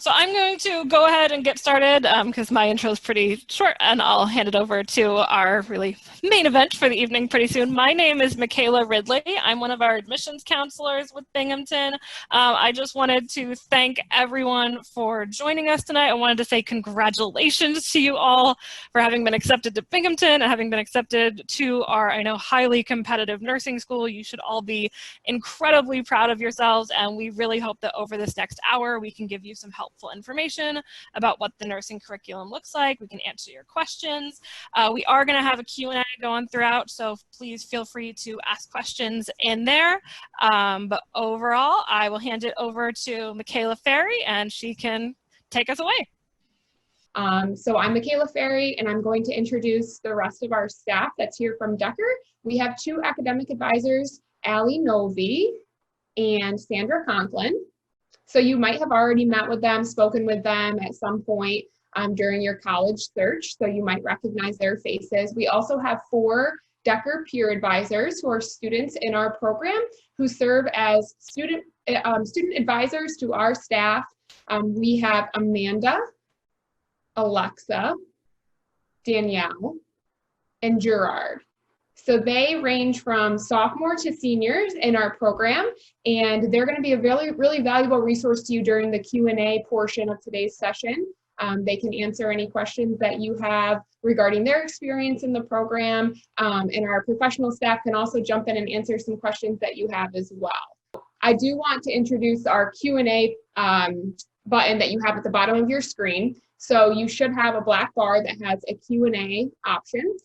So I'm going to go ahead and get started because my intro is pretty short, and I'll hand it over to our really main event for the evening pretty soon. My name is Michaela Ridley. I'm one of our admissions counselors with Binghamton. I just wanted to thank everyone for joining us tonight. I wanted to say congratulations to you all for having been accepted to Binghamton and having been accepted to our, I know, highly competitive nursing school. You should all be incredibly proud of yourselves, and we really hope that over this next hour we can give you some helpful information about what the nursing curriculum looks like. We can answer your questions. We are going to have a Q&A going throughout, so please feel free to ask questions in there. But overall, I will hand it over to Michaela Ferry, and she can take us away. So I'm Michaela Ferry, and I'm going to introduce the rest of our staff that's here from Decker. We have two academic advisors, Allie Novi and Sandra Conklin. So you might have already met with them, spoken with them at some point during your college search, so you might recognize their faces. We also have 4 Decker peer advisors who are students in our program who serve as student advisors to our staff. We have Amanda, Alexa, Danielle, and Gerard. So they range from sophomore to seniors in our program, and they're going to be a really valuable resource to you during the Q&A portion of today's session. They can answer any questions that you have regarding their experience in the program, and our professional staff can also jump in and answer some questions that you have as well. I do want to introduce our Q&A button that you have at the bottom of your screen. So you should have a black bar that has a Q&A option.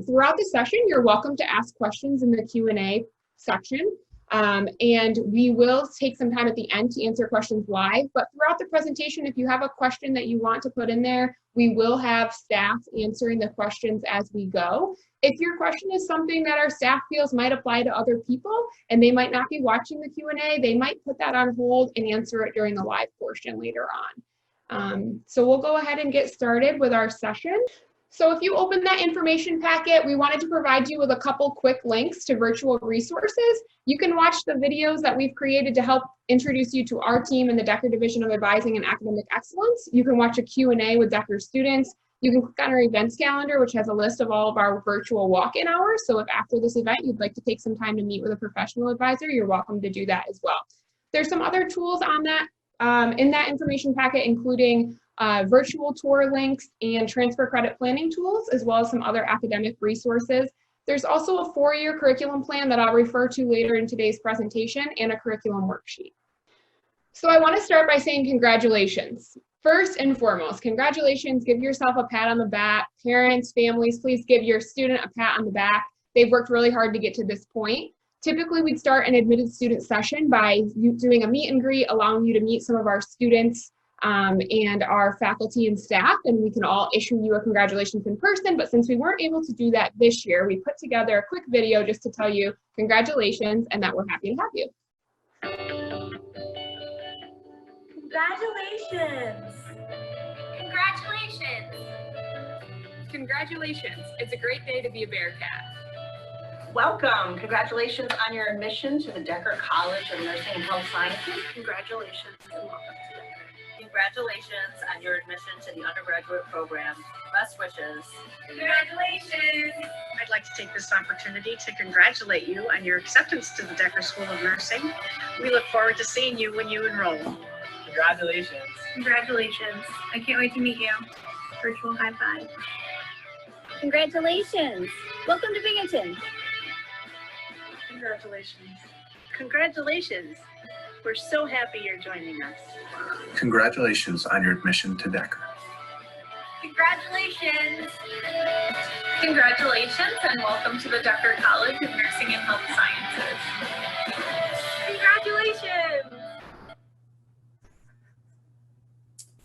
Throughout the session, you're welcome to ask questions in the Q&A section, and we will take some time at the end to answer questions live. But throughout the presentation, if you have a question that you want to put in there, we will have staff answering the questions as we go. If your question is something that our staff feels might apply to other people and they might not be watching the Q&A, they might put that on hold and answer it during the live portion later on. So we'll go ahead and get started with our session. So if you open that information packet, we wanted to provide you with a couple quick links to virtual resources. You can watch the videos that we've created to help introduce you to our team in the Decker Division of Advising and Academic Excellence. You can watch a Q&A with Decker students. You can click on our events calendar, which has a list of all of our virtual walk-in hours. So if after this event you'd like to take some time to meet with a professional advisor, you're welcome to do that as well. There's some other tools on that in that information packet, including virtual tour links and transfer credit planning tools, as well as some other academic resources. There's also a 4-year curriculum plan that I'll refer to later in today's presentation and a curriculum worksheet. So I want to start by saying congratulations. First and foremost, congratulations, give yourself a pat on the back. Parents, families, please give your student a pat on the back. They've worked really hard to get to this point. Typically, we'd start an admitted student session by doing a meet and greet, allowing you to meet some of our students and our faculty and staff, and we can all issue you a congratulations in person. But since we weren't able to do that this year, we put together a quick video just to tell you congratulations and that we're happy to have you. Congratulations! Congratulations! Congratulations! It's a great day to be a Bearcat. Welcome! Congratulations on your admission to the Decker College of Nursing and Health Sciences. Congratulations and welcome to Decker. Congratulations on your admission to the undergraduate program. Best wishes. Congratulations! I'd like to take this opportunity to congratulate you on your acceptance to the Decker School of Nursing. We look forward to seeing you when you enroll. Congratulations. Congratulations. I can't wait to meet you. Virtual high five. Congratulations. Welcome to Binghamton. Congratulations. Congratulations. We're so happy you're joining us. Congratulations on your admission to Decker. Congratulations. Congratulations and welcome to the Decker College of Nursing and Health Sciences. Congratulations.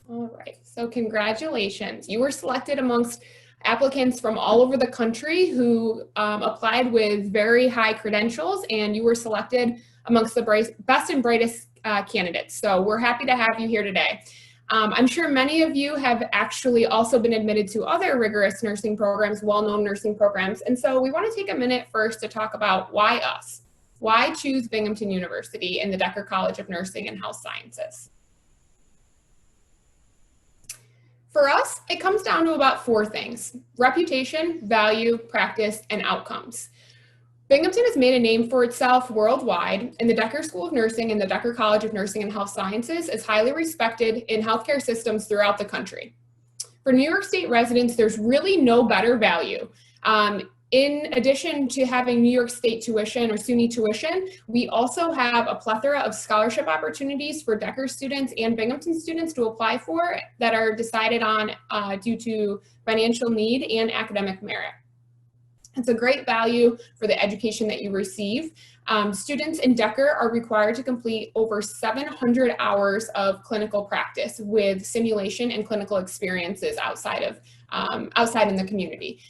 All right, so congratulations. You were selected amongst applicants from all over the country who applied with very high credentials, and you were selected amongst the best and brightest candidates. So we're happy to have you here today. I'm sure many of you have actually also been admitted to other rigorous nursing programs, well-known nursing programs. And so we want to take a minute first to talk about why us? Why choose Binghamton University and the Decker College of Nursing and Health Sciences? For us, it comes down to about 4 things: reputation, value, practice, and outcomes. Binghamton has made a name for itself worldwide, and the Decker School of Nursing and the Decker College of Nursing and Health Sciences is highly respected in healthcare systems throughout the country. For New York State residents, there's really no better value. In addition to having New York State tuition or SUNY tuition, we also have a plethora of scholarship opportunities for Decker students and Binghamton students to apply for that are decided on due to financial need and academic merit. It's a great value for the education that you receive. Students in Decker are required to complete over 700 hours of clinical practice with simulation and clinical experiences outside in the community.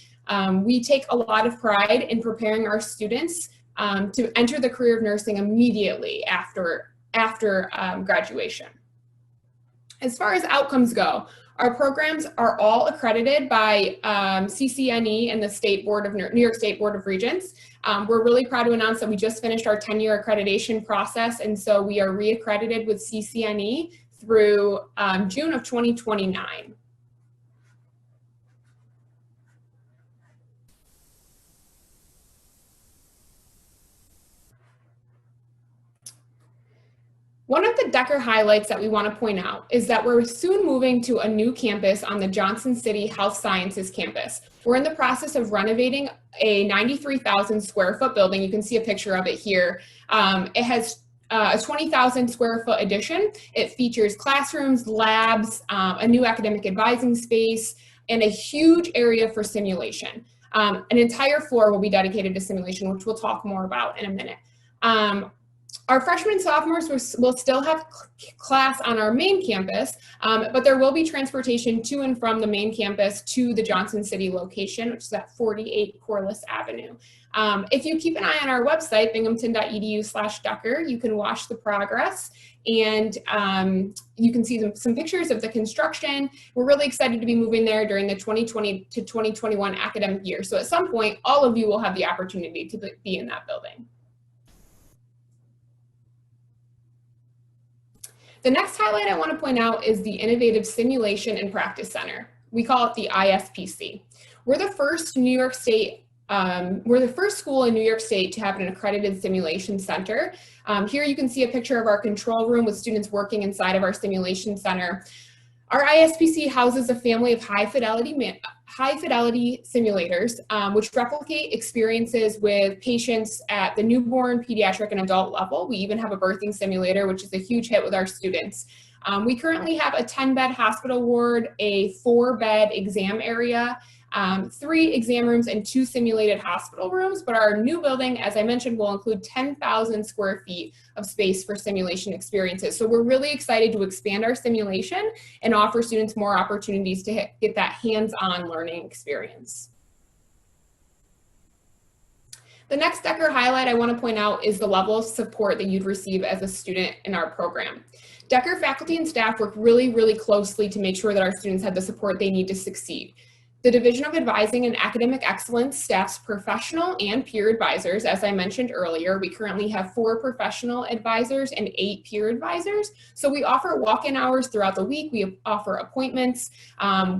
We take a lot of pride in preparing our students to enter the career of nursing immediately after graduation. As far as outcomes go, our programs are all accredited by CCNE and the New York State Board of Regents. We're really proud to announce that we just finished our 10-year accreditation process, and so we are reaccredited with CCNE through June of 2029. One of the Decker highlights that we want to point out is that we're soon moving to a new campus on the Johnson City Health Sciences campus. We're in the process of renovating a 93,000 square foot building. You can see a picture of it here. It has a 20,000 square foot addition. It features classrooms, labs, a new academic advising space, and a huge area for simulation. An entire floor will be dedicated to simulation, which we'll talk more about in a minute. Our freshmen and sophomores will still have class on our main campus, but there will be transportation to and from the main campus to the Johnson City location, which is at 48 Corliss Avenue. If you keep an eye on our website, binghamton.edu/Decker, you can watch the progress, and you can see some pictures of the construction. We're really excited to be moving there during the 2020 to 2021 academic year. So at some point, all of you will have the opportunity to be in that building. The next highlight I want to point out is the Innovative Simulation and Practice Center. We call it the ISPC. We're the first school in New York State to have an accredited simulation center. Here you can see a picture of our control room with students working inside of our simulation center. Our ISPC houses a family of high fidelity simulators, which replicate experiences with patients at the newborn, pediatric, and adult level. We even have a birthing simulator, which is a huge hit with our students. We currently have a 10-bed hospital ward, a 4-bed exam area, 3 exam rooms, and 2 simulated hospital rooms, but our new building, as I mentioned, will include 10,000 square feet of space for simulation experiences. So we're really excited to expand our simulation and offer students more opportunities to get that hands-on learning experience. The next Decker highlight I want to point out is the level of support that you'd receive as a student in our program. Decker faculty and staff work really, really closely to make sure that our students have the support they need to succeed. The Division of Advising and Academic Excellence staffs professional and peer advisors. As I mentioned earlier, we currently have 4 professional advisors and 8 peer advisors. So we offer walk-in hours throughout the week. We offer appointments.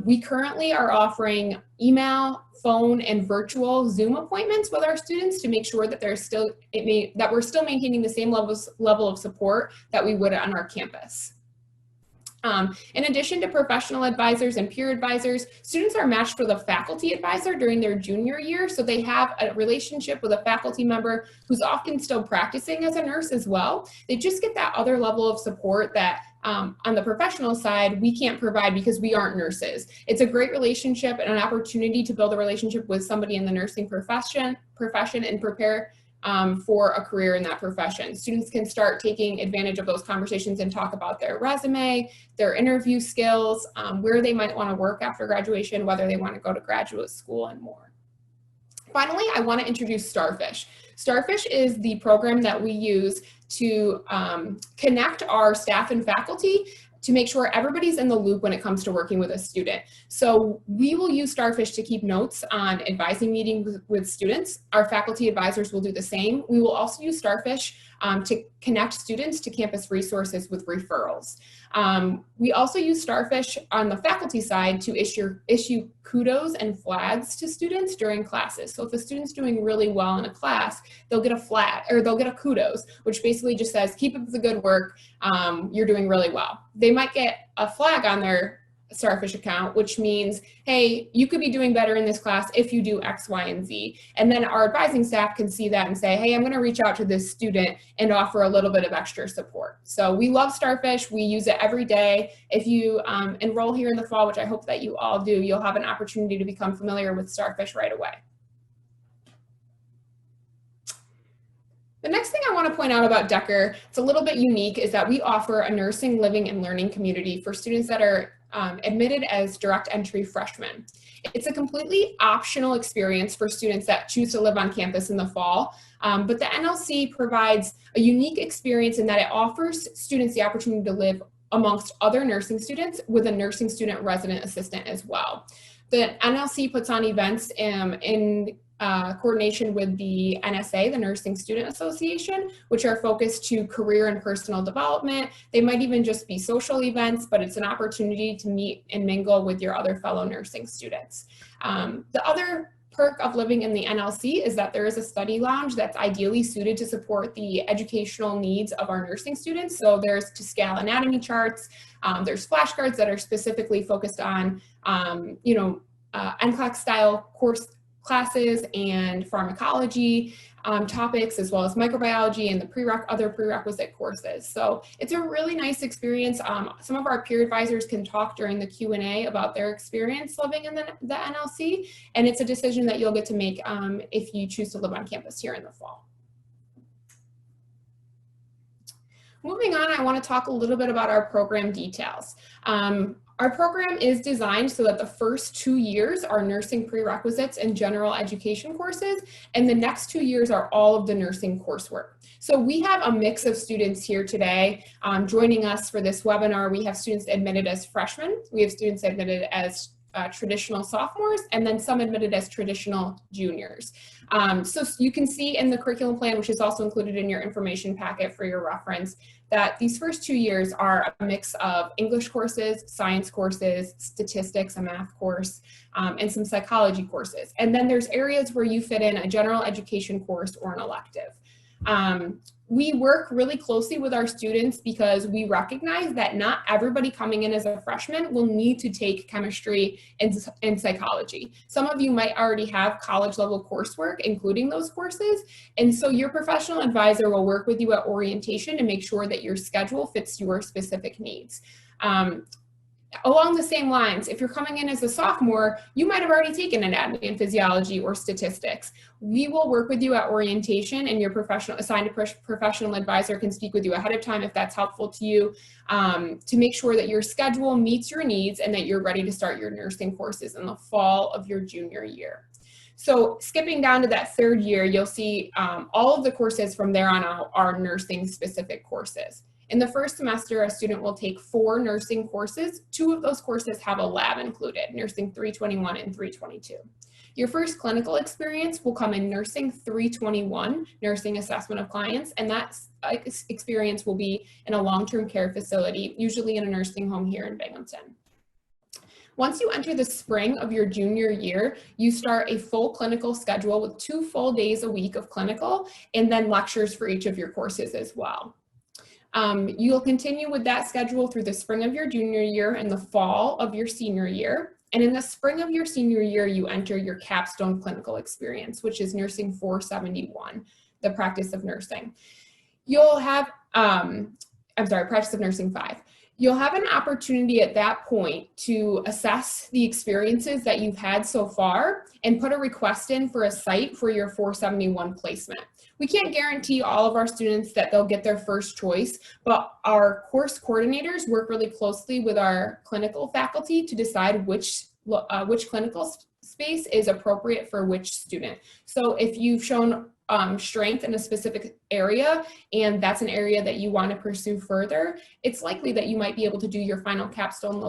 We currently are offering email, phone, and virtual Zoom appointments with our students to make sure that we're still maintaining the same level of support that we would on our campus. In addition to professional advisors and peer advisors, students are matched with a faculty advisor during their junior year, so they have a relationship with a faculty member who's often still practicing as a nurse as well. They just get that other level of support that on the professional side we can't provide because we aren't nurses. It's a great relationship and an opportunity to build a relationship with somebody in the nursing profession and prepare for a career in that profession. Students can start taking advantage of those conversations and talk about their resume, their interview skills, where they might want to work after graduation, whether they want to go to graduate school, and more. Finally, I want to introduce Starfish. Starfish is the program that we use to connect our staff and faculty to make sure everybody's in the loop when it comes to working with a student. So we will use Starfish to keep notes on advising meetings with students. Our faculty advisors will do the same. We will also use Starfish to connect students to campus resources with referrals. We also use Starfish on the faculty side to issue kudos and flags to students during classes. So if a student's doing really well in a class, they'll get a flag, or they'll get a kudos, which basically just says, keep up the good work, you're doing really well. They might get a flag on their Starfish account, which means, hey, you could be doing better in this class if you do X, Y, and Z. And then our advising staff can see that and say, hey, I'm going to reach out to this student and offer a little bit of extra support. So we love Starfish. We use it every day. If you enroll here in the fall, which I hope that you all do, you'll have an opportunity to become familiar with Starfish right away. The next thing I want to point out about Decker, it's a little bit unique, is that we offer a nursing, living, and learning community for students that are admitted as direct entry freshmen. It's a completely optional experience for students that choose to live on campus in the fall, but the NLC provides a unique experience in that it offers students the opportunity to live amongst other nursing students with a nursing student resident assistant as well. The NLC puts on events in coordination with the NSA, the Nursing Student Association, which are focused to career and personal development. They might even just be social events, but it's an opportunity to meet and mingle with your other fellow nursing students. The other perk of living in the NLC is that there is a study lounge that's ideally suited to support the educational needs of our nursing students. So there's to scale anatomy charts, there's flashcards that are specifically focused on, NCLEX style classes and pharmacology topics, as well as microbiology and the other prerequisite courses. So it's a really nice experience. Some of our peer advisors can talk during the Q&A about their experience living in the NLC, and it's a decision that you'll get to make if you choose to live on campus here in the fall. Moving on, I want to talk a little bit about our program details. Our program is designed so that the first 2 years are nursing prerequisites and general education courses, and the next 2 years are all of the nursing coursework. So we have a mix of students here today joining us for this webinar. We have students admitted as freshmen, we have students admitted as traditional sophomores, and then some admitted as traditional juniors. So you can see in the curriculum plan, which is also included in your information packet for your reference, that these first 2 years are a mix of English courses, science courses, statistics, a math course, and some psychology courses. And then there's areas where you fit in a general education course or an elective. We work really closely with our students because we recognize that not everybody coming in as a freshman will need to take chemistry and psychology. Some of you might already have college level coursework, including those courses. And so your professional advisor will work with you at orientation to make sure that your schedule fits your specific needs. Along the same lines, if you're coming in as a sophomore, you might have already taken anatomy and physiology or statistics. We will work with you at orientation, and your assigned professional advisor can speak with you ahead of time if that's helpful to you, to make sure that your schedule meets your needs and that you're ready to start your nursing courses in the fall of your junior year. So skipping down to that third year, you'll see all of the courses from there on out are nursing specific courses. In the first semester, a student will take 4 nursing courses. 2 of those courses have a lab included, Nursing 321 and 322. Your first clinical experience will come in Nursing 321, Nursing Assessment of Clients, and that experience will be in a long-term care facility, usually in a nursing home here in Binghamton. Once you enter the spring of your junior year, you start a full clinical schedule with 2 full days a week of clinical, and then lectures for each of your courses as well. You'll continue with that schedule through the spring of your junior year and the fall of your senior year. And in the spring of your senior year, you enter your capstone clinical experience, which is Nursing 471, the practice of nursing. You'll have, practice of nursing 5. You'll have an opportunity at that point to assess the experiences that you've had so far and put a request in for a site for your 471 placement. We can't guarantee all of our students that they'll get their first choice, but our course coordinators work really closely with our clinical faculty to decide which clinical space is appropriate for which student. So if you've shown strength in a specific area and that's an area that you want to pursue further, it's likely that you might be able to do your final capstone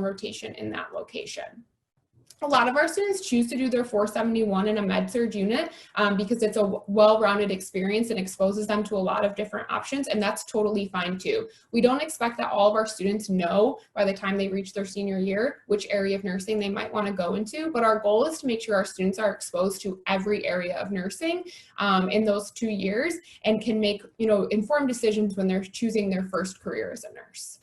rotation in that location. A lot of our students choose to do their 471 in a med-surg unit because it's a well-rounded experience and exposes them to a lot of different options, and that's totally fine too. We don't expect that all of our students know by the time they reach their senior year which area of nursing they might want to go into, but our goal is to make sure our students are exposed to every area of nursing in those 2 years and can make, you know, informed decisions when they're choosing their first career as a nurse.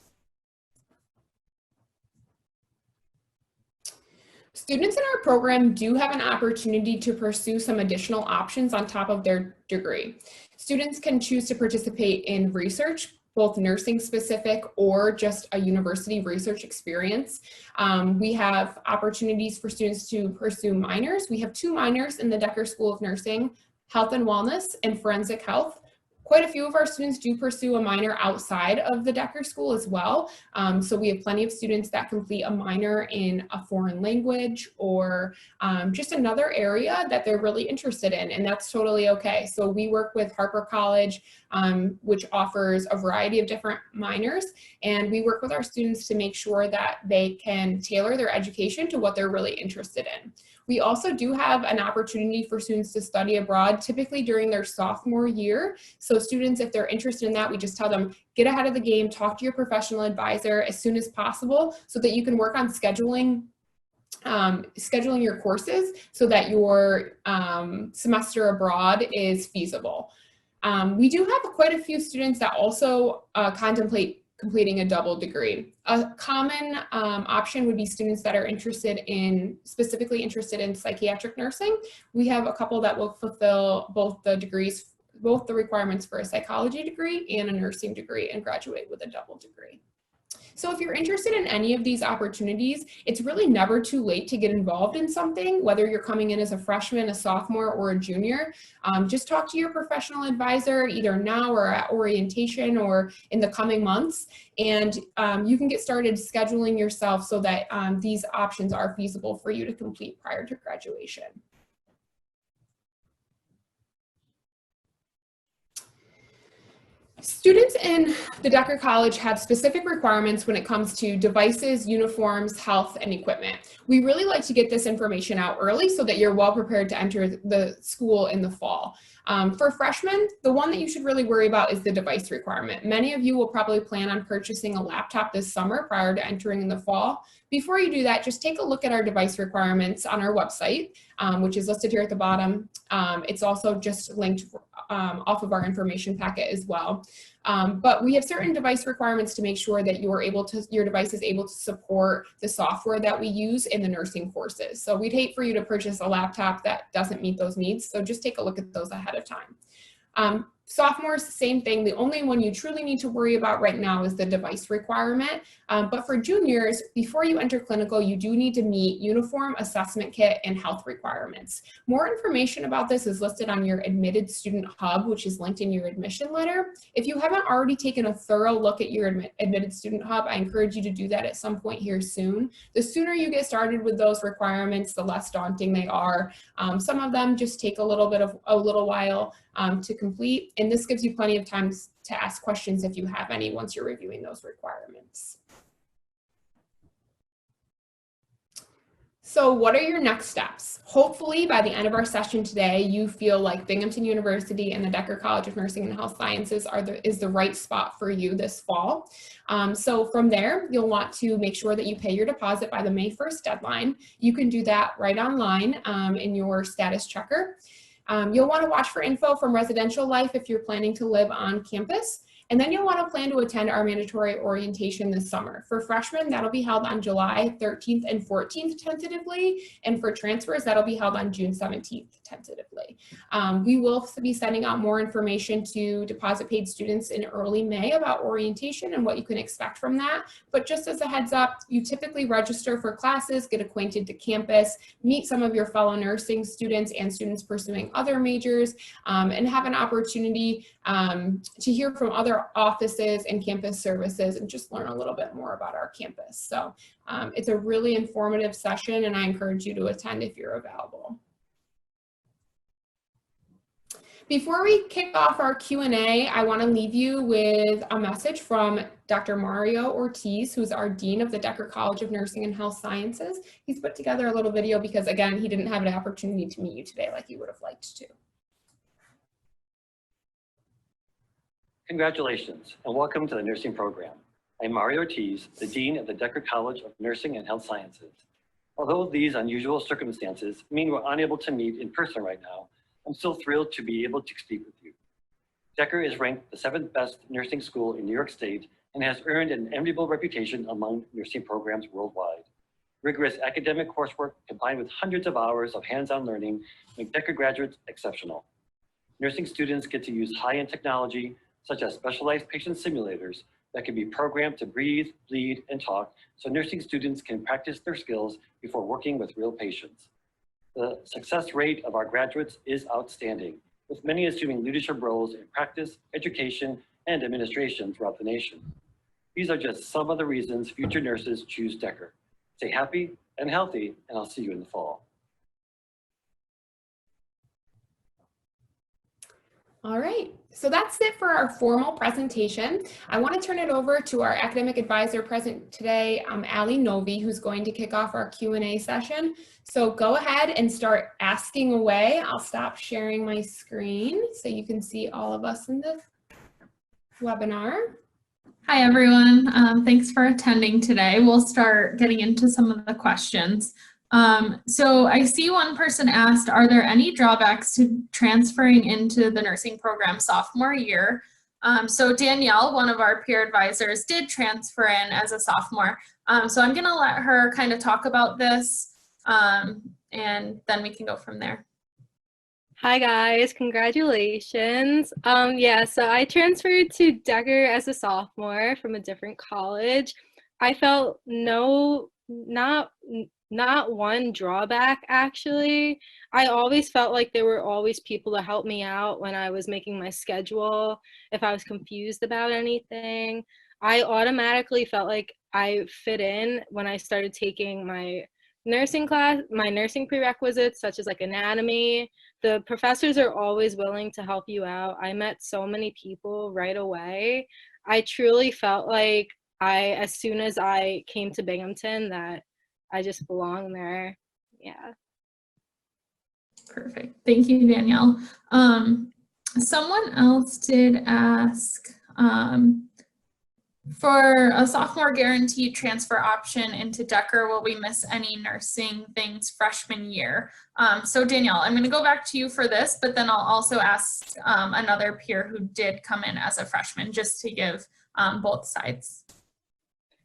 Students in our program do have an opportunity to pursue some additional options on top of their degree. Students can choose to participate in research, both nursing specific or just a university research experience. We have opportunities for students to pursue minors. We have 2 minors in the Decker School of Nursing, Health and Wellness and Forensic Health. Quite a few of our students do pursue a minor outside of the Decker School as well. So we have plenty of students that complete a minor in a foreign language or just another area that they're really interested in, and that's totally okay. So we work with Harper College, which offers a variety of different minors, and we work with our students to make sure that they can tailor their education to what they're really interested in. We also do have an opportunity for students to study abroad, typically during their sophomore year. So students, if they're interested in that, we just tell them, get ahead of the game, talk to your professional advisor as soon as possible so that you can work on scheduling your courses so that your semester abroad is feasible. We do have quite a few students that also contemplate completing a double degree. A common option would be students that are specifically interested in psychiatric nursing. We have a couple that will fulfill both the requirements for a psychology degree and a nursing degree and graduate with a double degree. So if you're interested in any of these opportunities, it's really never too late to get involved in something, whether you're coming in as a freshman, a sophomore, or a junior. Just talk to your professional advisor either now or at orientation or in the coming months, and you can get started scheduling yourself so that these options are feasible for you to complete prior to graduation. Students in the Decker College have specific requirements when it comes to devices, uniforms, health, and equipment. We really like to get this information out early so that you're well prepared to enter the school in the fall. For freshmen, the one that you should really worry about is the device requirement. Many of you will probably plan on purchasing a laptop this summer prior to entering in the fall. Before you do that, just take a look at our device requirements on our website, which is listed here at the bottom. It's also just linked off of our information packet as well. But we have certain device requirements to make sure that your device is able to support the software that we use in the nursing courses. So we'd hate for you to purchase a laptop that doesn't meet those needs. So just take a look at those ahead of time. Sophomores, same thing. The only one you truly need to worry about right now is the device requirement. But for juniors, before you enter clinical, you do need to meet uniform, assessment kit, and health requirements. More information about this is listed on your admitted student hub, which is linked in your admission letter. If you haven't already taken a thorough look at your admitted student hub, I encourage you to do that at some point here soon. The sooner you get started with those requirements, the less daunting they are. Some of them just take a little while to complete, and this gives you plenty of time to ask questions if you have any once you're reviewing those requirements. So what are your next steps? Hopefully by the end of our session today, you feel like Binghamton University and the Decker College of Nursing and Health Sciences is the right spot for you this fall. So from there, you'll want to make sure that you pay your deposit by the May 1st deadline. You can do that right online in your status checker. You'll want to watch for info from Residential Life if you're planning to live on campus. And then you'll want to plan to attend our mandatory orientation this summer. For freshmen, that'll be held on July 13th and 14th tentatively. And for transfers, that'll be held on June 17th tentatively. We will be sending out more information to deposit paid students in early May about orientation and what you can expect from that. But just as a heads up, you typically register for classes, get acquainted to campus, meet some of your fellow nursing students and students pursuing other majors, and have an opportunity to hear from other offices and campus services and just learn a little bit more about our campus. So it's a really informative session, and I encourage you to attend if you're available. Before we kick off our Q&A, I want to leave you with a message from Dr. Mario Ortiz, who's our Dean of the Decker College of Nursing and Health Sciences. He's put together a little video because, again, he didn't have an opportunity to meet you today like he would have liked to. Congratulations and welcome to the nursing program. I'm Mario Ortiz, the Dean of the Decker College of Nursing and Health Sciences. Although these unusual circumstances mean we're unable to meet in person right now, I'm still thrilled to be able to speak with you. Decker is ranked the 7th best nursing school in New York State and has earned an enviable reputation among nursing programs worldwide. Rigorous academic coursework combined with hundreds of hours of hands-on learning make Decker graduates exceptional. Nursing students get to use high-end technology such as specialized patient simulators that can be programmed to breathe, bleed, and talk so nursing students can practice their skills before working with real patients. The success rate of our graduates is outstanding, with many assuming leadership roles in practice, education, and administration throughout the nation. These are just some of the reasons future nurses choose Decker. Stay happy and healthy, and I'll see you in the fall. All right, so that's it for our formal presentation. I want to turn it over to our academic advisor present today, Allie Novi, who's going to kick off our Q&A session. So go ahead and start asking away. I'll stop sharing my screen so you can see all of us in the webinar. Hi, everyone. Thanks for attending today. We'll start getting into some of the questions. So I see one person asked, are there any drawbacks to transferring into the nursing program sophomore year? So Danielle, one of our peer advisors, did transfer in as a sophomore. So I'm going to let her kind of talk about this, and then we can go from there. Hi guys, congratulations. Yeah, so I transferred to Decker as a sophomore from a different college. I felt not one drawback, actually. I always felt like there were always people to help me out when I was making my schedule, if I was confused about anything. I automatically felt like I fit in when I started taking my nursing class, my nursing prerequisites, such as like anatomy. The professors are always willing to help you out. I met so many people right away. I truly felt like as soon as I came to Binghamton, that I just belong there. Yeah. Perfect. Thank you, Danielle. Someone else did ask, for a sophomore guaranteed transfer option into Decker, will we miss any nursing things freshman year? So Danielle, I'm going to go back to you for this, but then I'll also ask another peer who did come in as a freshman, just to give both sides.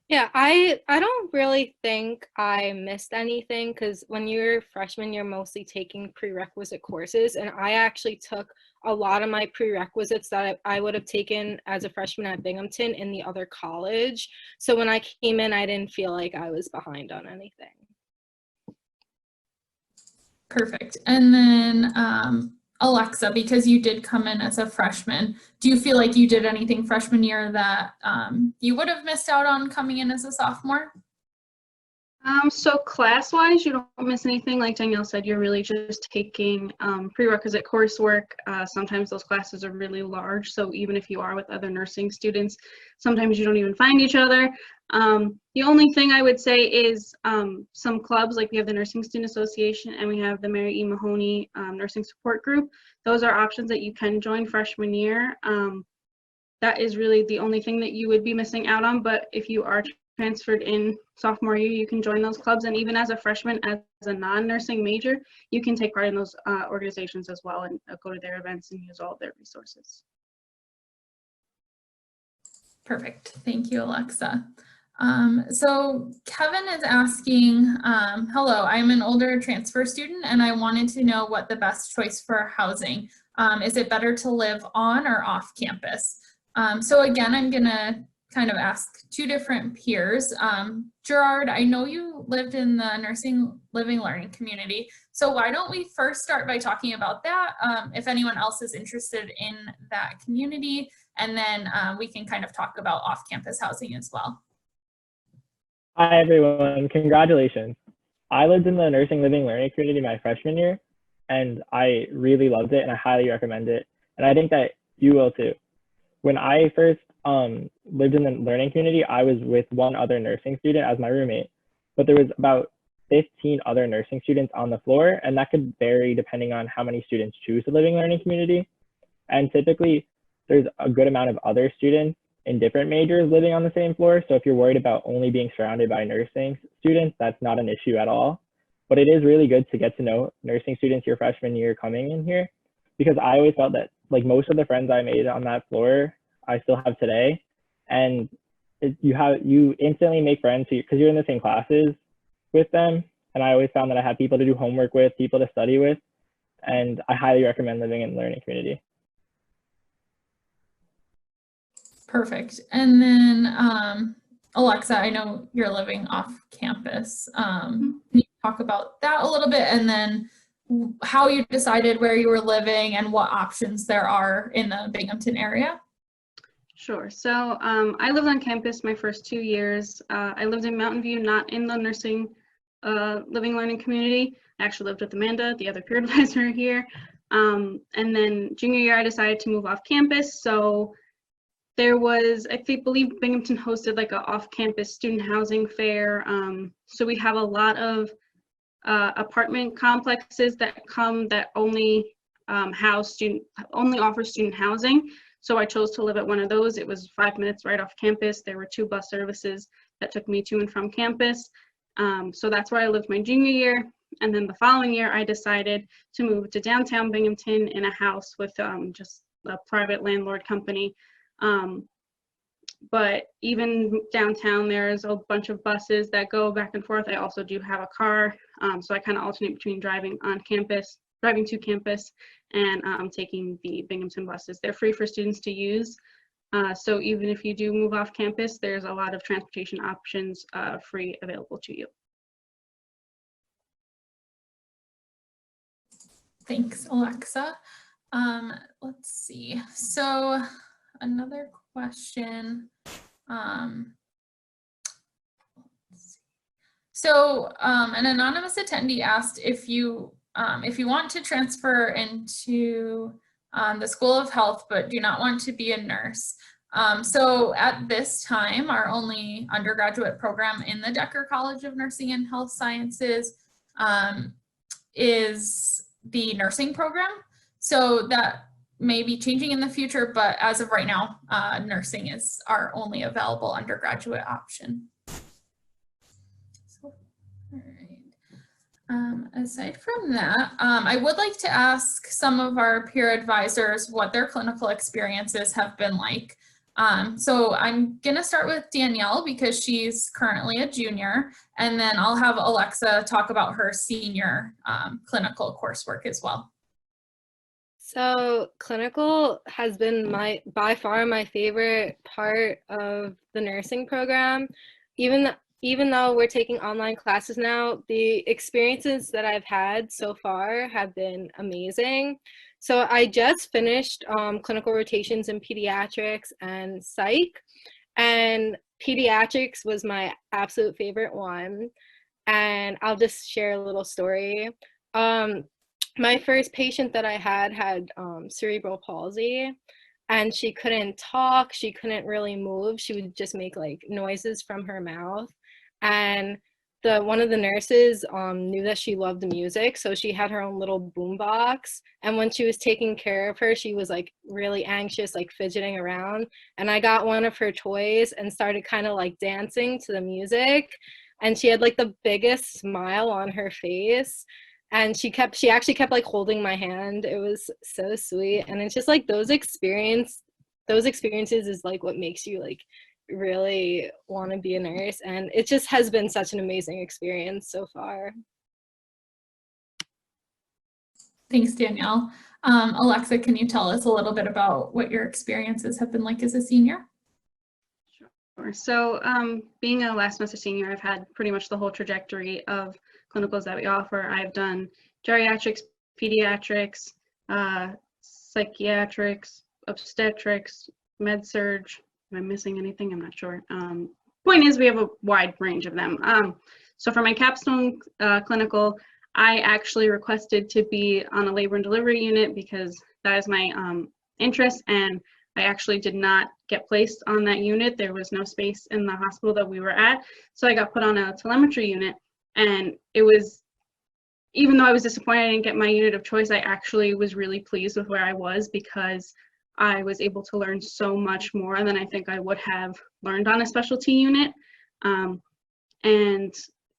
Yeah, I don't really think I missed anything, because when you're a freshman, you're mostly taking prerequisite courses, and I actually took a lot of my prerequisites that I would have taken as a freshman at Binghamton in the other college. So when I came in, I didn't feel like I was behind on anything. Perfect. And then Alexa, because you did come in as a freshman, do you feel like you did anything freshman year that you would have missed out on coming in as a sophomore? So class-wise, you don't miss anything. Like Danielle said, you're really just taking prerequisite coursework. Sometimes those classes are really large, so even if you are with other nursing students, sometimes you don't even find each other. The only thing I would say is some clubs, like we have the Nursing Student Association and we have the Mary E. Mahoney Nursing Support Group. Those are options that you can join freshman year. That is really the only thing that you would be missing out on, but if you are transferred in sophomore year, you can join those clubs, and even as a freshman, as a non-nursing major, you can take part in those organizations as well and go to their events and use all of their resources. Perfect. Thank you, Alexa. So Kevin is asking, hello, I'm an older transfer student and I wanted to know what the best choice for housing. Is it better to live on or off campus? So again, I'm gonna kind of ask two different peers. Gerard, I know you lived in the nursing living learning community, so why don't we first start by talking about that, if anyone else is interested in that community, and then we can kind of talk about off-campus housing as well. Hi everyone, congratulations. I lived in the nursing living learning community my freshman year, and I really loved it and I highly recommend it. And I think that you will too. When I first lived in the learning community, I was with one other nursing student as my roommate, but there was about 15 other nursing students on the floor, and that could vary depending on how many students choose the living learning community. And typically, there's a good amount of other students in different majors living on the same floor. So if you're worried about only being surrounded by nursing students, that's not an issue at all. But it is really good to get to know nursing students your freshman year coming in here, because I always felt that like most of the friends I made on that floor, I still have today. And you instantly make friends because you're in the same classes with them. And I always found that I had people to do homework with, people to study with, and I highly recommend living in the learning community. Perfect. And then Alexa, I know you're living off campus. Can you talk about that a little bit, and then how you decided where you were living and what options there are in the Binghamton area? Sure. So I lived on campus my first 2 years. I lived in Mountain View, not in the nursing living learning community. I actually lived with Amanda, the other peer advisor here. And then junior year, I decided to move off campus. So there was, I believe Binghamton hosted like an off-campus student housing fair. So we have a lot of apartment complexes that only offer student housing. So I chose to live at one of those. It was 5 minutes right off campus. There were 2 bus services that took me to and from campus. So that's where I lived my junior year. And then the following year, I decided to move to downtown Binghamton in a house with just a private landlord company. But even downtown, there's a bunch of buses that go back and forth. I also do have a car. So I kind of alternate between driving to campus, and taking the Binghamton buses. They're free for students to use. So even if you do move off campus, there's a lot of transportation options free available to you. Thanks, Alexa. Let's see. So another question. So an anonymous attendee asked if you want to transfer into the School of Health but do not want to be a nurse. So at this time, our only undergraduate program in the Decker College of Nursing and Health Sciences is the nursing program. So that may be changing in the future, but as of right now, nursing is our only available undergraduate option. So, all right. Aside from that, I would like to ask some of our peer advisors what their clinical experiences have been like. So I'm gonna start with Danielle because she's currently a junior, and then I'll have Alexa talk about her senior clinical coursework as well. So clinical has been by far my favorite part of the nursing program. Even though we're taking online classes now, the experiences that I've had so far have been amazing. So I just finished clinical rotations in pediatrics and psych, and pediatrics was my absolute favorite one. And I'll just share a little story. My first patient that I had cerebral palsy, and she couldn't talk, she couldn't really move, she would just make like noises from her mouth. And one of the nurses knew that she loved music, so she had her own little boombox. And when she was taking care of her, she was like really anxious, like fidgeting around. And I got one of her toys and started kind of like dancing to the music. And she had like the biggest smile on her face. And she actually kept like holding my hand. It was so sweet. And it's just like those experiences is like what makes you like really want to be a nurse, and it just has been such an amazing experience so far. Thanks, Danielle. Alexa, can you tell us a little bit about what your experiences have been like as a senior? Sure. So being a last semester senior, I've had pretty much the whole trajectory of clinicals that we offer. I've done geriatrics, pediatrics, psychiatrics, obstetrics, med-surg. Am I missing anything? I'm not sure. Point is, we have a wide range of them. So for my capstone clinical, I actually requested to be on a labor and delivery unit because that is my interest, and I actually did not get placed on that unit. There was no space in the hospital that we were at, so I got put on a telemetry unit, and it was, even though I was disappointed I didn't get my unit of choice, I actually was really pleased with where I was because I was able to learn so much more than I think I would have learned on a specialty unit. And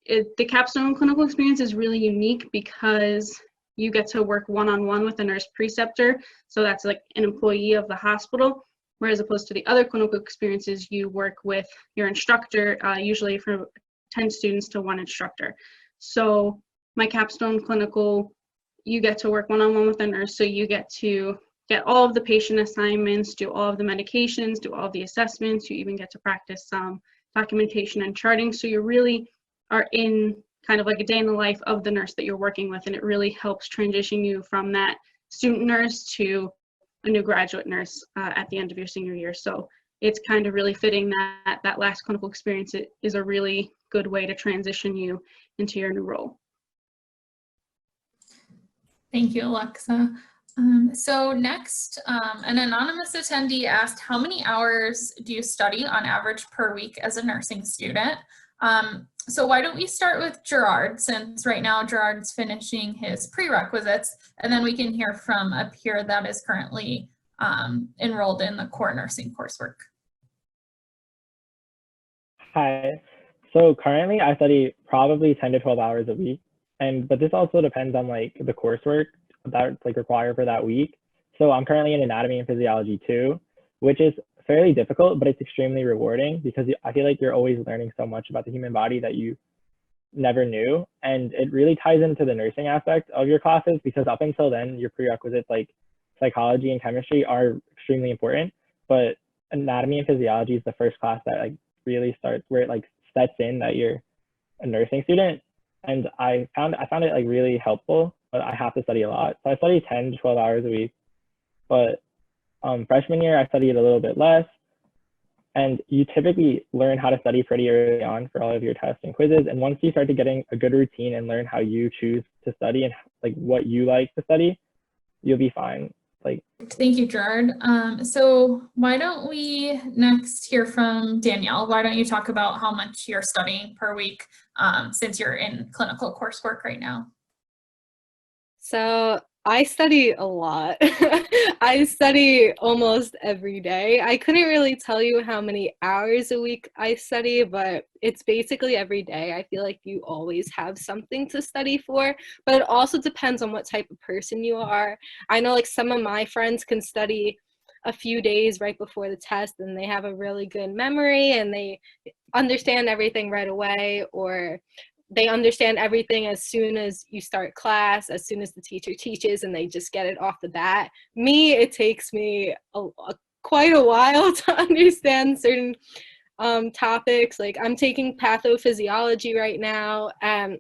the capstone clinical experience is really unique because you get to work one-on-one with a nurse preceptor. So that's like an employee of the hospital, whereas opposed to the other clinical experiences, you work with your instructor, usually from 10 students to 1 instructor. So my capstone clinical, you get to work one-on-one with a nurse, so you get to get all of the patient assignments, do all of the medications, do all of the assessments, you even get to practice some documentation and charting, so you really are in kind of like a day in the life of the nurse that you're working with, and it really helps transition you from that student nurse to a new graduate nurse at the end of your senior year. So it's kind of really fitting that that last clinical experience is a really good way to transition you into your new role. Thank you, Alexa. So next, an anonymous attendee asked, how many hours do you study on average per week as a nursing student? So why don't we start with Gerard, since right now Gerard's finishing his prerequisites, and then we can hear from a peer that is currently enrolled in the core nursing coursework. Hi. So currently I study probably 10 to 12 hours a week, but this also depends on like the coursework that's like required for that week. So I'm currently in anatomy and physiology 2, which is fairly difficult, but it's extremely rewarding because I feel like you're always learning so much about the human body that you never knew. And it really ties into the nursing aspect of your classes, because up until then, your prerequisites like psychology and chemistry are extremely important, but anatomy and physiology is the first class that like really starts where it like sets in that you're a nursing student. And I found it like really helpful, but I have to study a lot. So I study 10 to 12 hours a week, but freshman year I studied a little bit less. And you typically learn how to study pretty early on for all of your tests and quizzes. And once you start to getting a good routine and learn how you choose to study and like what you like to study, you'll be fine. Thank you, Gerard. So why don't we next hear from Danielle? Why don't you talk about how much you're studying per week since you're in clinical coursework right now? So I study a lot. I study almost every day. I couldn't really tell you how many hours a week I study, but it's basically every day. I feel like you always have something to study for, but it also depends on what type of person you are. I know like some of my friends can study a few days right before the test and they have a really good memory and they understand everything right away, or they understand everything as soon as you start class, as soon as the teacher teaches, and they just get it off the bat. Me, it takes me quite a while to understand certain topics. Like I'm taking pathophysiology right now, and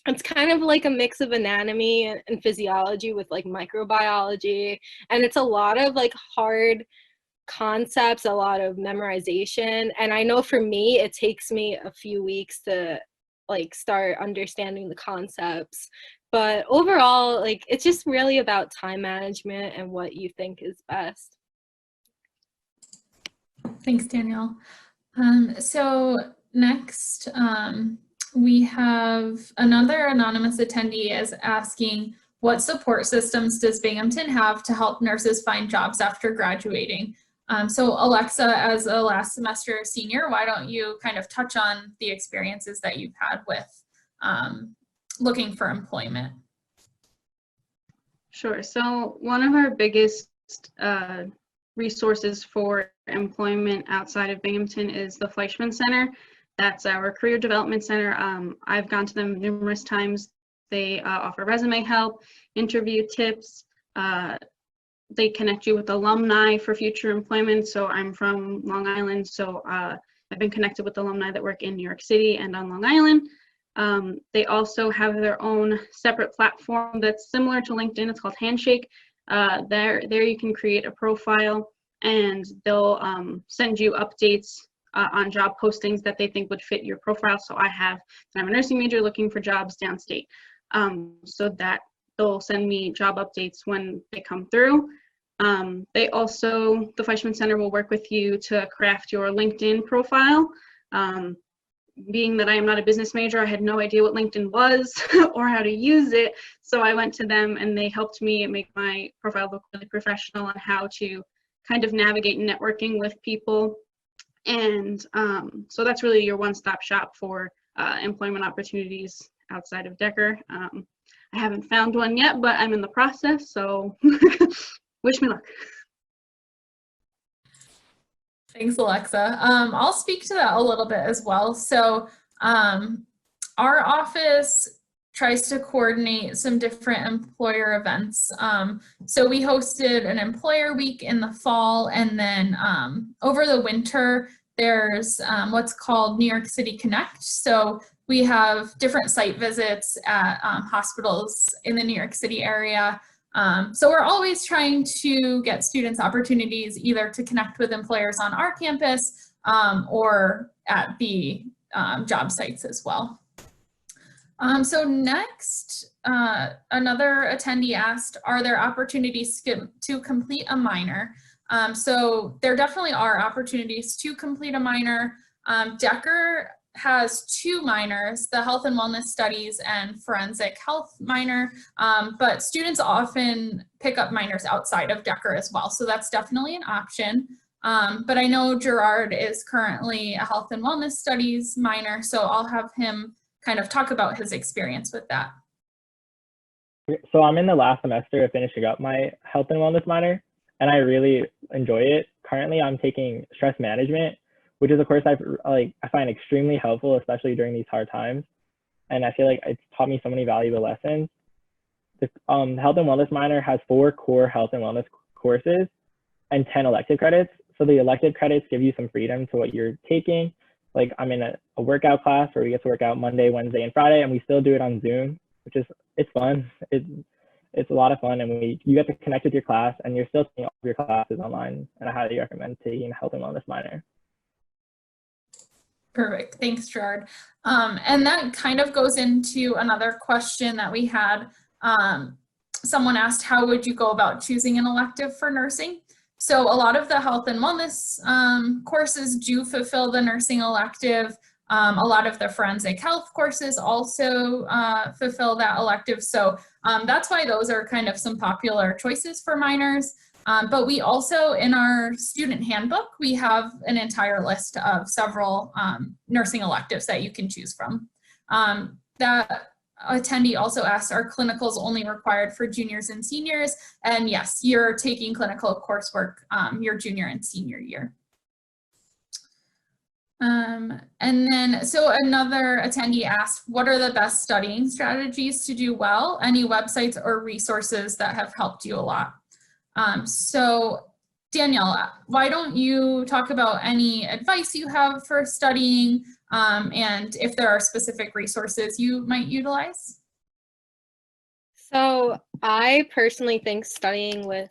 it's kind of like a mix of anatomy and physiology with like microbiology, and it's a lot of like hard concepts, a lot of memorization. And I know for me, it takes me a few weeks to like start understanding the concepts, but overall, like it's just really about time management and what you think is best. Thanks, Danielle. So next, we have another anonymous attendee is asking, what support systems does Binghamton have to help nurses find jobs after graduating? So Alexa, as a last semester senior, why don't you kind of touch on the experiences that you've had with looking for employment? Sure. So one of our biggest resources for employment outside of Binghamton is the Fleischman Center. That's our career development center. I've gone to them numerous times. They offer resume help, interview tips. They connect you with alumni for future employment. So I'm from Long Island, so I've been connected with alumni that work in New York City and on Long Island. They also have their own separate platform that's similar to LinkedIn. It's called Handshake. There you can create a profile, and they'll send you updates on job postings that they think would fit your profile. So I'm a nursing major looking for jobs downstate. So that they'll send me job updates when they come through. The Fleischman Center will work with you to craft your LinkedIn profile. Being that I am not a business major, I had no idea what LinkedIn was or how to use it. So I went to them and they helped me make my profile look really professional and how to kind of navigate networking with people. And so that's really your one-stop shop for employment opportunities outside of Decker. I haven't found one yet, but I'm in the process, so wish me luck. Thanks, Alexa. I'll speak to that a little bit as well. So our office tries to coordinate some different employer events. So we hosted an employer week in the fall, and then over the winter, there's what's called New York City Connect. So we have different site visits at hospitals in the New York City area. So we're always trying to get students opportunities either to connect with employers on our campus or at the job sites as well. So next, another attendee asked, are there opportunities to complete a minor? So there definitely are opportunities to complete a minor. Decker has 2 minors, the Health and Wellness Studies and Forensic Health minor, but students often pick up minors outside of Decker as well, so that's definitely an option. But I know Gerard is currently a Health and Wellness Studies minor, so I'll have him kind of talk about his experience with that. So I'm in the last semester of finishing up my Health and Wellness minor, and I really enjoy it. Currently, I'm taking stress management, which is a course I find extremely helpful, especially during these hard times. And I feel like it's taught me so many valuable lessons. The Health and Wellness minor has 4 core health and wellness courses and 10 elective credits. So the elective credits give you some freedom to what you're taking. Like I'm in a workout class where we get to work out Monday, Wednesday, and Friday, and we still do it on Zoom, which is, it's fun. It's a lot of fun, and you get to connect with your class, and you're still taking all of your classes online, and I highly recommend taking a Health and Wellness minor. Perfect, thanks, Gerard. And that kind of goes into another question that we had. Someone asked, how would you go about choosing an elective for nursing? So a lot of the health and wellness courses do fulfill the nursing elective. A lot of the forensic health courses also fulfill that elective. So that's why those are kind of some popular choices for minors. But we also, in our student handbook, we have an entire list of several nursing electives that you can choose from. That attendee also asked, are clinicals only required for juniors and seniors? And yes, you're taking clinical coursework your junior and senior year. And then, so another attendee asked, what are the best studying strategies to do well? Any websites or resources that have helped you a lot? So Danielle, why don't you talk about any advice you have for studying and if there are specific resources you might utilize? So I personally think studying with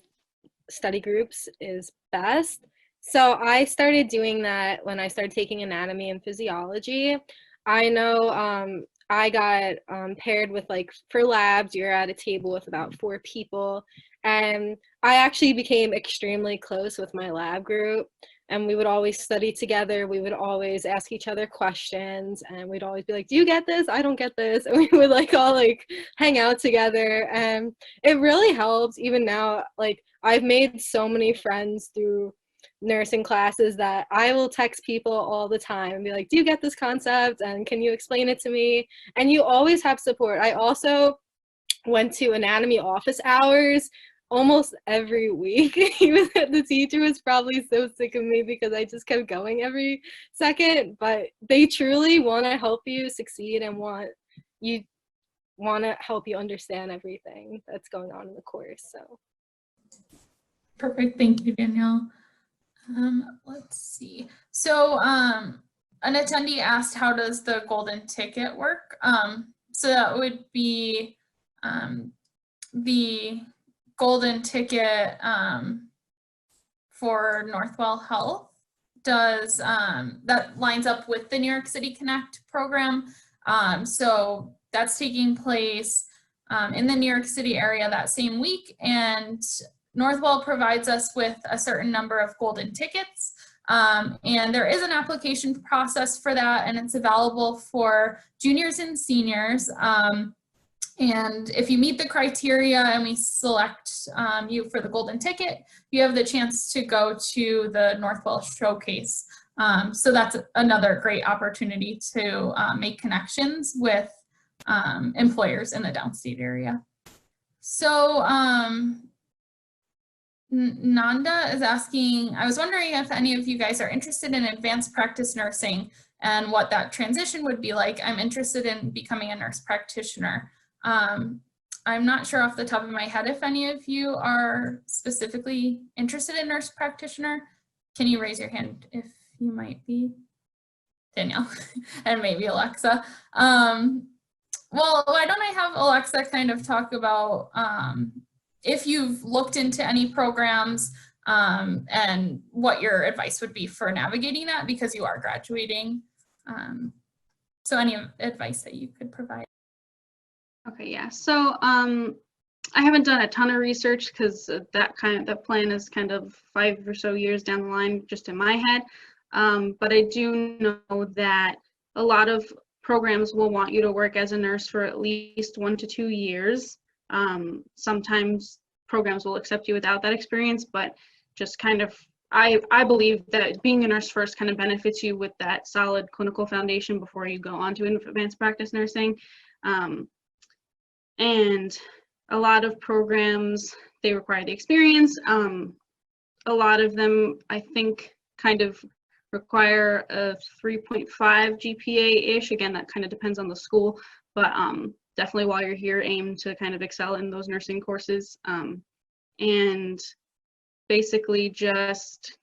study groups is best. So I started doing that when I started taking anatomy and physiology. I know I got paired with, like, for labs, you're at a table with about 4 people. And I actually became extremely close with my lab group, and we would always study together. We would always ask each other questions, and we'd always be like, do you get this? I don't get this. And we would all hang out together, and it really helps. Even now, I've made so many friends through nursing classes that I will text people all the time and be like, do you get this concept? And can you explain it to me? And you always have support. I also went to anatomy office hours almost every week. The teacher was probably so sick of me because I just kept going every second, but they truly want to help you succeed and want to help you understand everything that's going on in the course. So perfect, thank you, Danielle. Let's see. So an attendee asked, how does the golden ticket work? So that would be the golden ticket for Northwell Health does that lines up with the New York City Connect program. So that's taking place in the New York City area that same week, and Northwell provides us with a certain number of golden tickets, and there is an application process for that, and it's available for juniors and seniors. And if you meet the criteria and we select you for the golden ticket, you have the chance to go to the Northwell Showcase. So that's another great opportunity to make connections with employers in the downstate area. So Nanda is asking, I was wondering if any of you guys are interested in advanced practice nursing and what that transition would be like. I'm interested in becoming a nurse practitioner. I'm not sure off the top of my head if any of you are specifically interested in nurse practitioner. Can you raise your hand if you might be? Danielle and maybe Alexa. Well, why don't I have Alexa kind of talk about if you've looked into any programs and what your advice would be for navigating that, because you are graduating. So any advice that you could provide? Okay, yeah. So I haven't done a ton of research because that plan is kind of 5 or so years down the line, just in my head. But I do know that a lot of programs will want you to work as a nurse for at least 1 to 2 years. Sometimes programs will accept you without that experience, but just kind of, I believe that being a nurse first kind of benefits you with that solid clinical foundation before you go on to advanced practice nursing. And a lot of programs, they require the experience. A lot of them, I think, kind of require a 3.5 GPA-ish. Again, that kind of depends on the school, but definitely while you're here, aim to kind of excel in those nursing courses. And basically just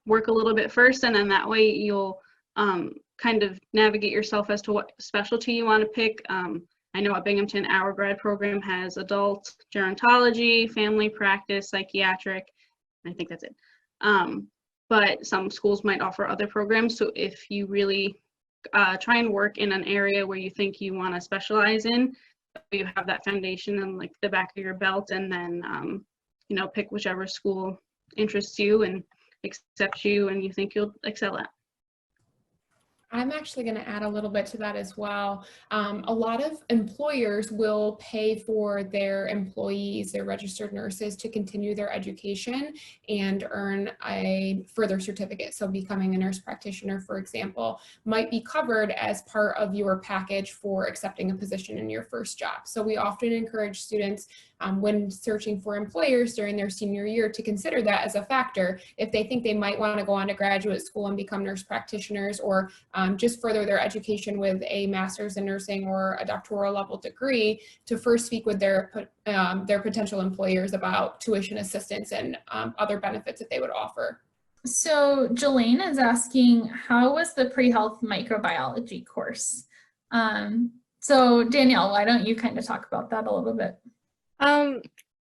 work a little bit first, and then that way you'll kind of navigate yourself as to what specialty you want to pick. I know at Binghamton, our grad program has adult gerontology, family practice, psychiatric, and I think that's it. But some schools might offer other programs. So if you really try and work in an area where you think you want to specialize in, you have that foundation in like the back of your belt, and then you know, pick whichever school interests you and accepts you and you think you'll excel at. I'm actually going to add a little bit to that as well. A lot of employers will pay for their employees, their registered nurses, to continue their education and earn a further certificate. So becoming a nurse practitioner, for example, might be covered as part of your package for accepting a position in your first job. So we often encourage students when searching for employers during their senior year to consider that as a factor if they think they might want to go on to graduate school and become nurse practitioners, or just further their education with a master's in nursing or a doctoral level degree, to first speak with their potential employers about tuition assistance and other benefits that they would offer. So Jelaine is asking, how was the pre-health microbiology course? So Danielle, why don't you kind of talk about that a little bit?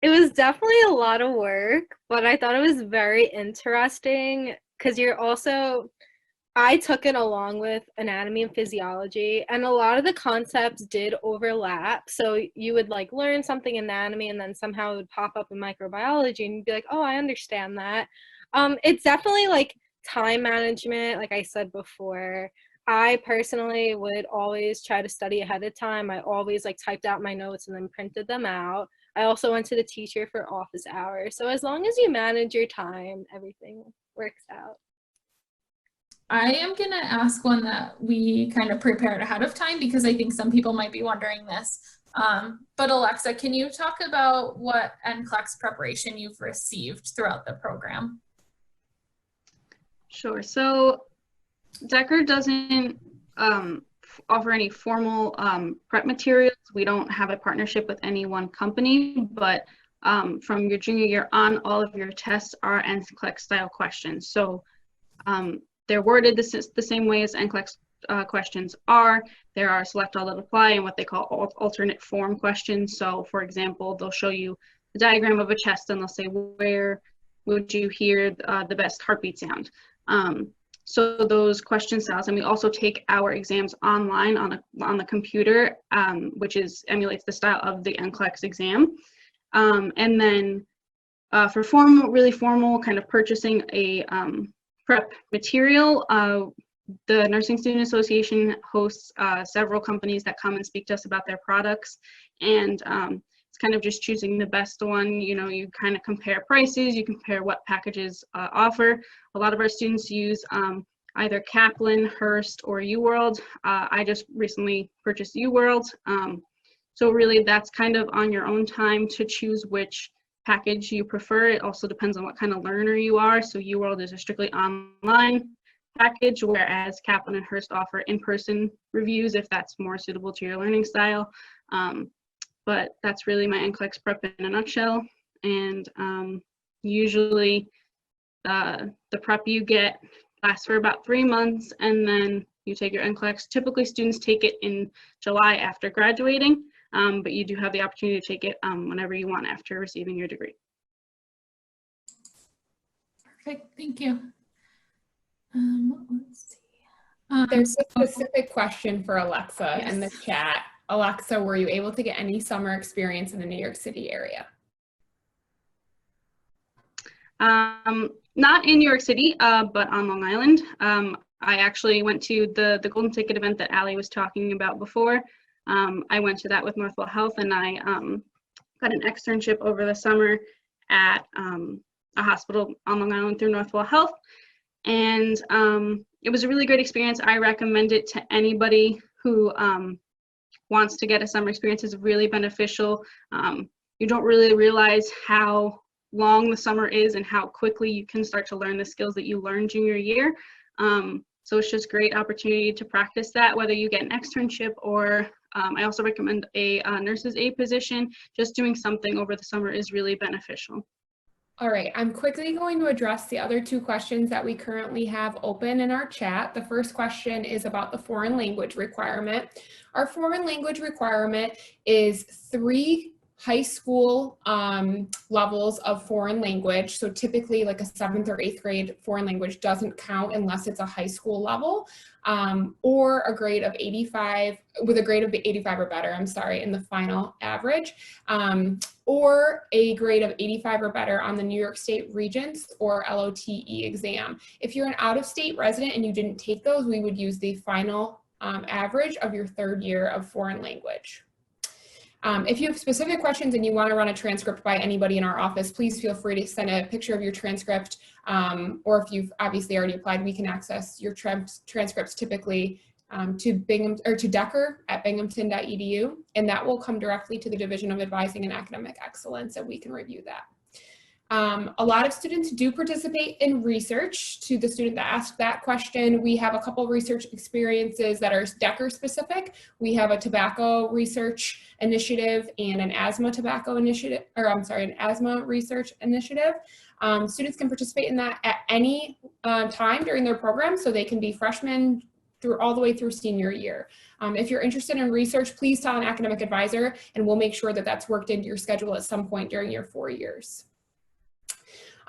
It was definitely a lot of work, but I thought it was very interesting because I took it along with anatomy and physiology, and a lot of the concepts did overlap. So you would like learn something in anatomy and then somehow it would pop up in microbiology and you'd be like, oh, I understand that. It's definitely like time management, like I said before. I personally would always try to study ahead of time. I always like typed out my notes and then printed them out. I also went to the teacher for office hours. So as long as you manage your time, everything works out. I am going to ask one that we kind of prepared ahead of time because I think some people might be wondering this. But Alexa, can you talk about what NCLEX preparation you've received throughout the program? Sure. So Decker doesn't offer any formal prep materials. We don't have a partnership with any one company, but from your junior year on, all of your tests are NCLEX style questions. So they're worded the same way as NCLEX questions are. There are select all that apply and what they call alternate form questions. So for example, they'll show you a diagram of a chest and they'll say, where would you hear the best heartbeat sound? So those question styles, and we also take our exams online on the computer, which emulates the style of the NCLEX exam. And then For formal, really formal kind of purchasing a prep material, the Nursing Student Association hosts several companies that come and speak to us about their products, and it's kind of just choosing the best one. You know, you kind of compare prices, you compare what packages offer. A lot of our students use either Kaplan, Hearst, or UWorld. I just recently purchased UWorld. So really that's kind of on your own time to choose which package you prefer. It also depends on what kind of learner you are. So UWorld is a strictly online package, whereas Kaplan and Hearst offer in-person reviews if that's more suitable to your learning style. But that's really my NCLEX prep in a nutshell. And usually the prep you get lasts for about 3 months, and then you take your NCLEX. Typically students take it in July after graduating, but you do have the opportunity to take it whenever you want after receiving your degree. Perfect, thank you. Let's see. There's a specific question for Alexa in the chat. Alexa, were you able to get any summer experience in the New York City area? Not in New York City, but on Long Island. I actually went to the Golden Ticket event that Allie was talking about before. I went to that with Northwell Health, and I got an externship over the summer at a hospital on Long Island through Northwell Health. And it was a really great experience. I recommend it to anybody who wants to get a summer experience. It's really beneficial. You don't really realize how long the summer is and how quickly you can start to learn the skills that you learned junior year. So it's just a great opportunity to practice that, whether you get an externship or I also recommend a nurse's aide position. Just doing something over the summer is really beneficial. All right, I'm quickly going to address the other two questions that we currently have open in our chat. The first question is about the foreign language requirement. Our foreign language requirement is 3 high school levels of foreign language. So typically like a 7th or 8th grade foreign language doesn't count unless it's a high school level, or a grade of 85, with a grade of 85 or better, I'm sorry, in the final average, or a grade of 85 or better on the New York State Regents or LOTE exam. If you're an out-of-state resident and you didn't take those, we would use the final average of your 3rd year of foreign language. If you have specific questions and you want to run a transcript by anybody in our office, please feel free to send a picture of your transcript, or if you've obviously already applied, we can access your transcripts typically to Bingham or to Decker at binghamton.edu, and that will come directly to the Division of Advising and Academic Excellence, and we can review that. A lot of students do participate in research. To the student that asked that question, we have a couple research experiences that are Decker specific. We have a tobacco research initiative and an asthma tobacco initiative, or I'm sorry, an asthma research initiative. Students can participate in that at any time during their program, so they can be freshmen through all the way through senior year. If you're interested in research, please tell an academic advisor, and we'll make sure that that's worked into your schedule at some point during your 4 years.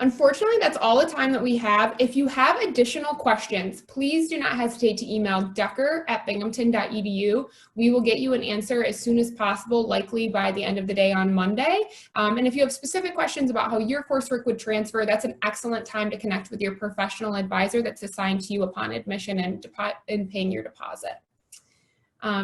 Unfortunately, that's all the time that we have. If you have additional questions, please do not hesitate to email decker@binghamton.edu. We will get you an answer as soon as possible, likely by the end of the day on Monday. And if you have specific questions about how your coursework would transfer, that's an excellent time to connect with your professional advisor that's assigned to you upon admission and paying your deposit.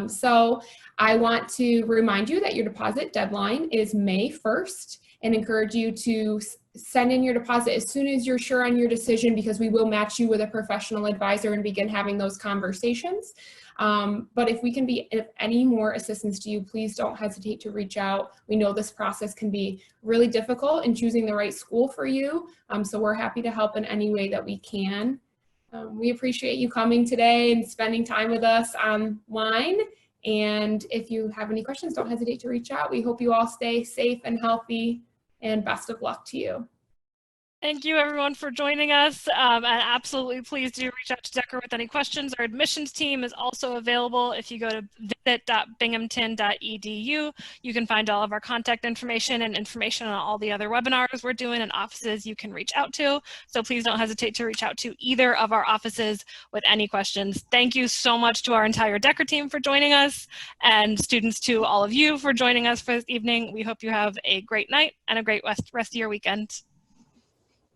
So I want to remind you that your deposit deadline is May 1st, and encourage you to send in your deposit as soon as you're sure on your decision, because we will match you with a professional advisor and begin having those conversations. But if we can be of any more assistance to you, please don't hesitate to reach out. We know this process can be really difficult in choosing the right school for you, so we're happy to help in any way that we can. We appreciate you coming today and spending time with us online. And if you have any questions, don't hesitate to reach out. We hope you all stay safe and healthy, and best of luck to you. Thank you everyone for joining us, and absolutely please do reach out to Decker with any questions. Our admissions team is also available. If you go to visit.binghamton.edu, you can find all of our contact information and information on all the other webinars we're doing and offices you can reach out to. So please don't hesitate to reach out to either of our offices with any questions. Thank you so much to our entire Decker team for joining us, and students, to all of you for joining us for this evening. We hope you have a great night and a great rest of your weekend.